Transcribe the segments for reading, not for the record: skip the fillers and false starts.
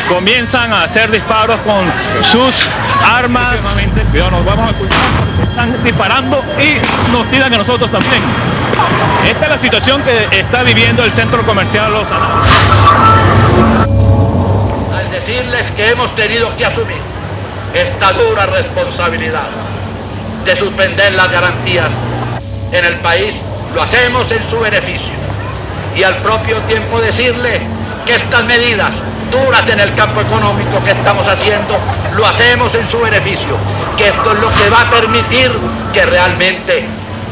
comienzan a hacer disparos con sus armas. Cuidado, nos vamos a ocultar, están disparando y nos tiran a nosotros también. Esta es la situación que está viviendo el centro comercial Los Ananos. Al decirles que hemos tenido que asumir esta dura responsabilidad de suspender las garantías en el país, lo hacemos en su beneficio. Y al propio tiempo decirle que estas medidas duras en el campo económico que estamos haciendo, lo hacemos en su beneficio, que esto es lo que va a permitir que realmente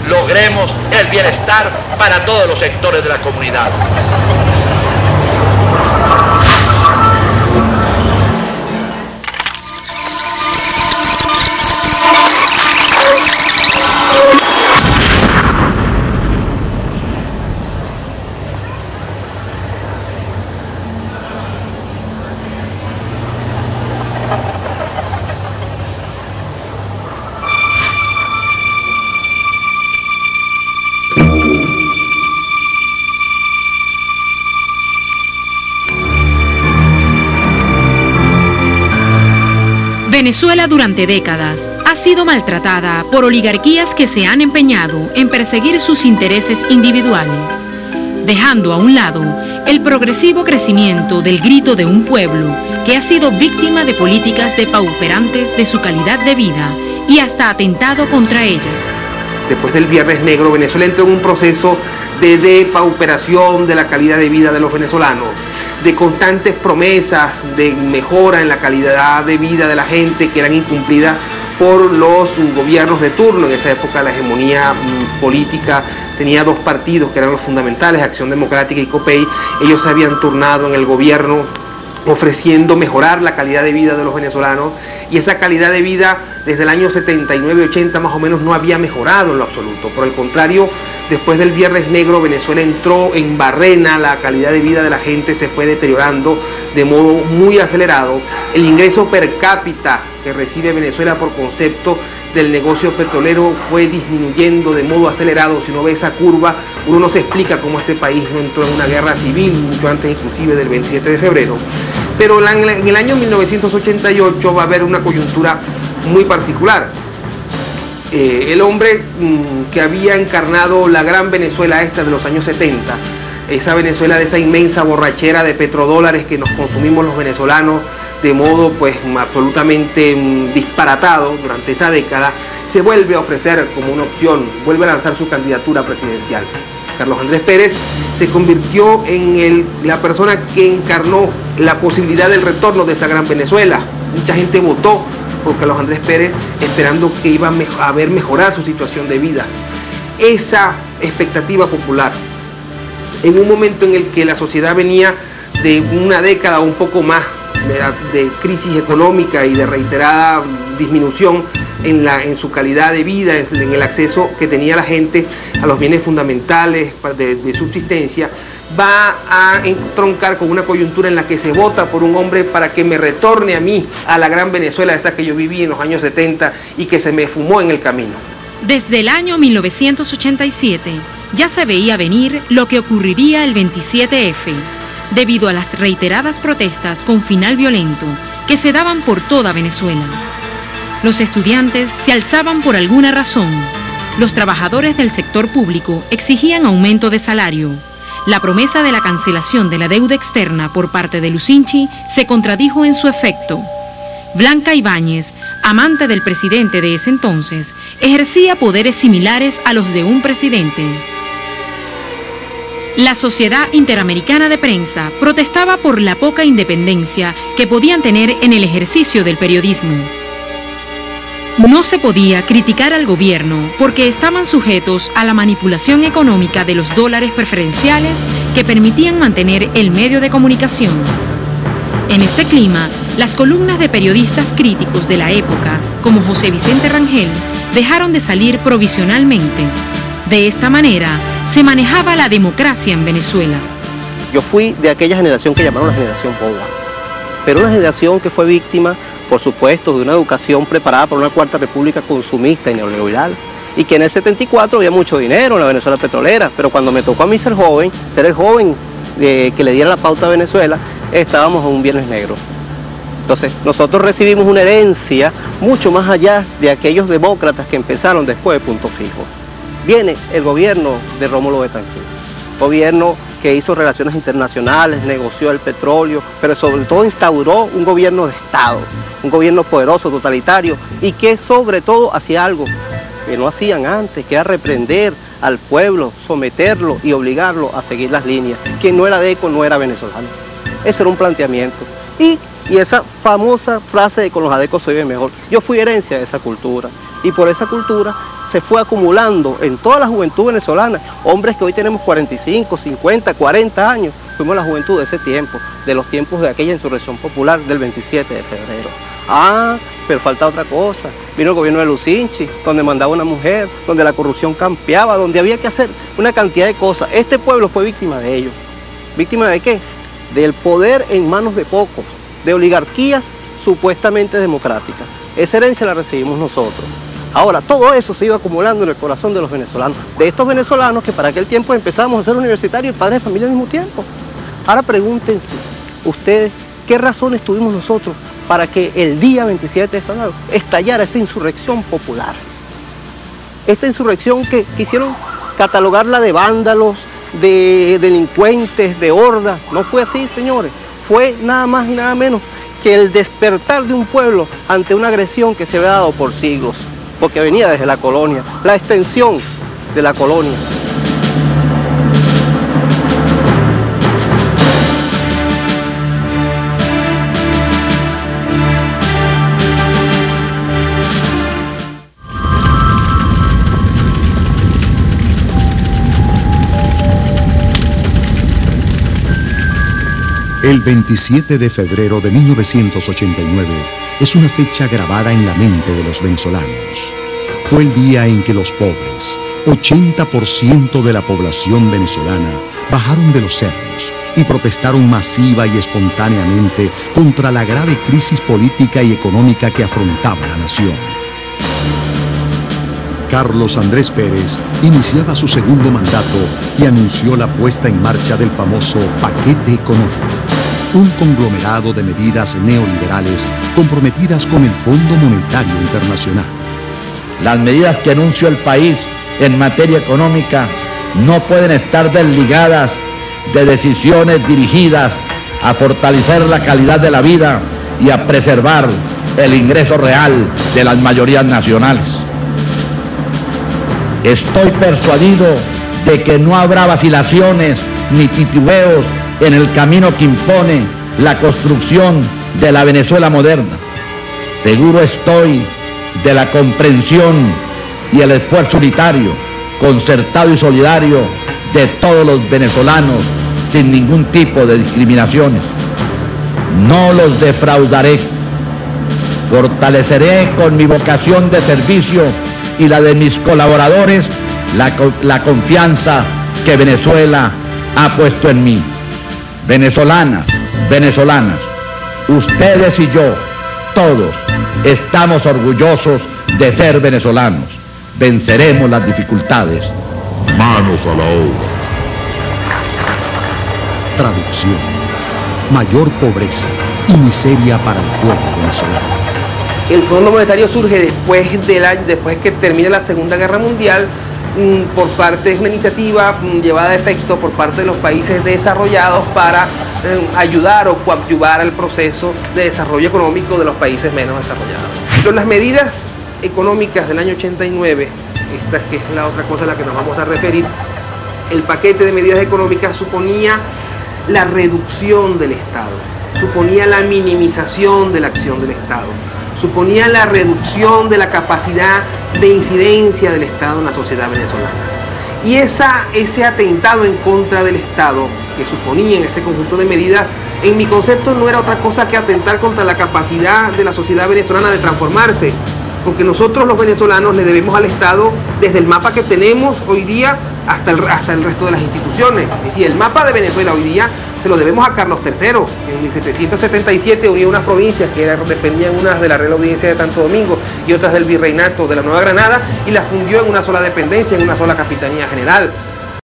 logremos el bienestar para todos los sectores de la comunidad. Venezuela durante décadas ha sido maltratada por oligarquías que se han empeñado en perseguir sus intereses individuales, dejando a un lado el progresivo crecimiento del grito de un pueblo que ha sido víctima de políticas depauperantes de su calidad de vida y hasta atentado contra ella. Después del Viernes Negro, Venezuela entró en un proceso de depauperación de la calidad de vida de los venezolanos, de constantes promesas de mejora en la calidad de vida de la gente que eran incumplidas por los gobiernos de turno. En esa época la hegemonía política tenía dos partidos que eran los fundamentales, Acción Democrática y COPEI. Ellos se habían turnado en el gobierno ofreciendo mejorar la calidad de vida de los venezolanos, y esa calidad de vida desde el año 79-80 más o menos no había mejorado en lo absoluto. Por el contrario, después del Viernes Negro, Venezuela entró en barrena, la calidad de vida de la gente se fue deteriorando de modo muy acelerado. El ingreso per cápita que recibe Venezuela por concepto del negocio petrolero fue disminuyendo de modo acelerado. Si uno ve esa curva, uno no se explica cómo este país no entró en una guerra civil, mucho antes inclusive del 27 de febrero. Pero en el año 1988 va a haber una coyuntura muy particular. El hombre que había encarnado la gran Venezuela esta de los años 70, esa Venezuela de esa inmensa borrachera de petrodólares que nos consumimos los venezolanos de modo pues absolutamente disparatado durante esa década, se vuelve a ofrecer como una opción, vuelve a lanzar su candidatura presidencial. Carlos Andrés Pérez se convirtió en la persona que encarnó la posibilidad del retorno de esa gran Venezuela. Mucha gente votó por Carlos Andrés Pérez esperando que iba a ver mejorar su situación de vida. Esa expectativa popular, en un momento en el que la sociedad venía de una década o un poco más de crisis económica y de reiterada disminución en su calidad de vida, en el acceso que tenía la gente a los bienes fundamentales de subsistencia, va a entroncar con una coyuntura en la que se vota por un hombre para que me retorne a mí a la gran Venezuela, esa que yo viví en los años 70 y que se me fumó en el camino. Desde el año 1987 ya se veía venir lo que ocurriría el 27F, debido a las reiteradas protestas con final violento que se daban por toda Venezuela. Los estudiantes se alzaban por alguna razón. Los trabajadores del sector público exigían aumento de salario. La promesa de la cancelación de la deuda externa por parte de Lucinchi se contradijo en su efecto. Blanca Ibáñez, amante del presidente de ese entonces, ejercía poderes similares a los de un presidente. La Sociedad Interamericana de Prensa protestaba por la poca independencia que podían tener en el ejercicio del periodismo. No se podía criticar al gobierno porque estaban sujetos a la manipulación económica de los dólares preferenciales que permitían mantener el medio de comunicación. En este clima, las columnas de periodistas críticos de la época, como José Vicente Rangel, dejaron de salir provisionalmente. De esta manera, se manejaba la democracia en Venezuela. Yo fui de aquella generación que llamaron la generación boba, pero una generación que fue víctima, por supuesto, de una educación preparada por una cuarta república consumista y neoliberal, y que en el 74 había mucho dinero en la Venezuela petrolera, pero cuando me tocó a mí ser el joven que le diera la pauta a Venezuela, estábamos en un Viernes Negro. Entonces, nosotros recibimos una herencia mucho más allá de aquellos demócratas que empezaron después de Punto Fijo. Viene el gobierno de Rómulo Betancourt, gobierno que hizo relaciones internacionales, negoció el petróleo, pero sobre todo instauró un gobierno de Estado, un gobierno poderoso, totalitario, y que sobre todo hacía algo que no hacían antes, que era reprender al pueblo, someterlo y obligarlo a seguir las líneas. Quien no era deco no era venezolano. Eso era un planteamiento. Y esa famosa frase de con los adecos se vive mejor. Yo fui herencia de esa cultura, y por esa cultura se fue acumulando en toda la juventud venezolana, hombres que hoy tenemos 45, 50, 40 años, fuimos la juventud de ese tiempo, de los tiempos de aquella insurrección popular del 27 de febrero. Ah, pero falta otra cosa. Vino el gobierno de Lucinchi, donde mandaba una mujer, donde la corrupción campeaba, donde había que hacer una cantidad de cosas. Este pueblo fue víctima de ello. ¿Víctima de qué? Del poder en manos de pocos, de oligarquías supuestamente democráticas. Esa herencia la recibimos nosotros. Ahora, todo eso se iba acumulando en el corazón de los venezolanos, de estos venezolanos que para aquel tiempo empezamos a ser universitarios y padres de familia al mismo tiempo. Ahora pregúntense ustedes, ¿qué razones tuvimos nosotros para que el día 27 de febrero estallara esta insurrección popular? Esta insurrección que quisieron catalogarla de vándalos, de delincuentes, de hordas. No fue así, señores. Fue nada más y nada menos que el despertar de un pueblo ante una agresión que se había dado por siglos, porque venía desde la colonia, la extensión de la colonia. El 27 de febrero de 1989 es una fecha grabada en la mente de los venezolanos. Fue el día en que los pobres, 80% de la población venezolana, bajaron de los cerros y protestaron masiva y espontáneamente contra la grave crisis política y económica que afrontaba la nación. Carlos Andrés Pérez iniciaba su segundo mandato y anunció la puesta en marcha del famoso paquete económico, un conglomerado de medidas neoliberales comprometidas con el Fondo Monetario Internacional. Las medidas que anunció el país en materia económica no pueden estar desligadas de decisiones dirigidas a fortalecer la calidad de la vida y a preservar el ingreso real de las mayorías nacionales. Estoy persuadido de que no habrá vacilaciones ni titubeos en el camino que impone la construcción de la Venezuela moderna. Seguro estoy de la comprensión y el esfuerzo unitario, concertado y solidario de todos los venezolanos sin ningún tipo de discriminaciones. No los defraudaré. Fortaleceré con mi vocación de servicio y la de mis colaboradores la confianza que Venezuela ha puesto en mí. Venezolanas, venezolanas, ustedes y yo, todos, estamos orgullosos de ser venezolanos. Venceremos las dificultades. Manos a la obra. Traducción: mayor pobreza y miseria para el pueblo venezolano. El Fondo Monetario surge después que termina la Segunda Guerra Mundial, por parte de una iniciativa llevada a efecto por parte de los países desarrollados para ayudar o coadyuvar al proceso de desarrollo económico de los países menos desarrollados. Pero las medidas económicas del año 89, esta que es la otra cosa a la que nos vamos a referir, el paquete de medidas económicas suponía la reducción del Estado, suponía la minimización de la acción del Estado, suponía la reducción de la capacidad de incidencia del Estado en la sociedad venezolana. Y ese atentado en contra del Estado que suponía en ese conjunto de medidas, en mi concepto no era otra cosa que atentar contra la capacidad de la sociedad venezolana de transformarse, porque nosotros los venezolanos le debemos al Estado desde el mapa que tenemos hoy día hasta el resto de las instituciones. Es decir, el mapa de Venezuela hoy día se lo debemos a Carlos III. En 1777 unió unas provincias que dependían unas de la Real Audiencia de Santo Domingo y otras del Virreinato de la Nueva Granada, y las fundió en una sola dependencia, en una sola capitanía general.